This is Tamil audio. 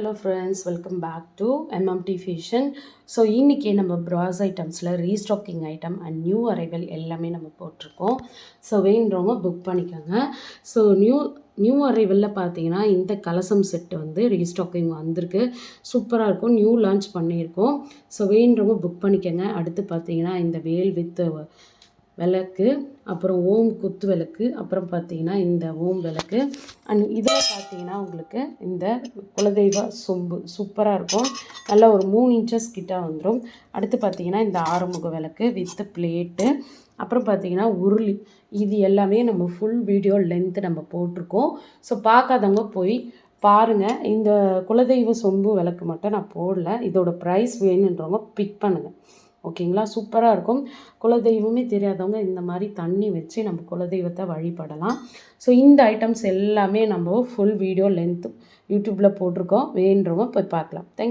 Hello friends, welcome back to MMT fashion. So இன்றைக்கி நம்ம ப்ராஸ் ஐட்டம்ஸில் restocking item and new arrival எல்லாமே நம்ம போட்டிருக்கோம். ஸோ வேணுறவங்க புக் பண்ணிக்கோங்க. ஸோ நியூ அரைவலில் பார்த்தீங்கன்னா இந்த கலசம் செட்டு வந்து ரீஸ்டாக்கிங் வந்திருக்கு. சூப்பராக இருக்கும், நியூ லான்ச் பண்ணியிருக்கோம். ஸோ வேணுறவங்க புக் பண்ணிக்கோங்க. அடுத்து பார்த்தீங்கன்னா இந்த வேல் வித் விளக்கு, அப்புறம் ஓம் குத்து விளக்கு, அப்புறம் பார்த்தீங்கன்னா இந்த ஓம் விளக்கு அண்ட் இதில் பார்த்தீங்கன்னா உங்களுக்கு இந்த குலதெய்வ சொம்பு சூப்பராக இருக்கும். நல்லா ஒரு 3 இன்ச்சஸ் கிட்ட வந்துடும். அடுத்து பார்த்தீங்கன்னா இந்த ஆறுமுக விளக்கு வித் பிளேட்டு, அப்புறம் பார்த்தீங்கன்னா உருளி. இது எல்லாமே நம்ம ஃபுல் வீடியோ லென்த்து நம்ம போட்டிருக்கோம். ஸோ பார்க்காதவங்க போய் பாருங்கள். இந்த குலதெய்வ சொம்பு விளக்கு மட்டும் நான் போடல. இதோட ப்ரைஸ் வேணுன்றவங்க பிக் பண்ணுங்கள், ஓகேங்களா? சூப்பராக இருக்கும். குலதெய்வமே தெரியாதவங்க இந்த மாதிரி தண்ணி வச்சு நம்ம குலதெய்வத்தை வழிபடலாம். ஸோ இந்த ஐட்டம்ஸ் எல்லாமே நம்ம ஃபுல் வீடியோ லென்த்து யூடியூப்பில் போட்டிருக்கோம். வேணுன்றவங்க போய் பார்க்கலாம். தேங்க்யூ.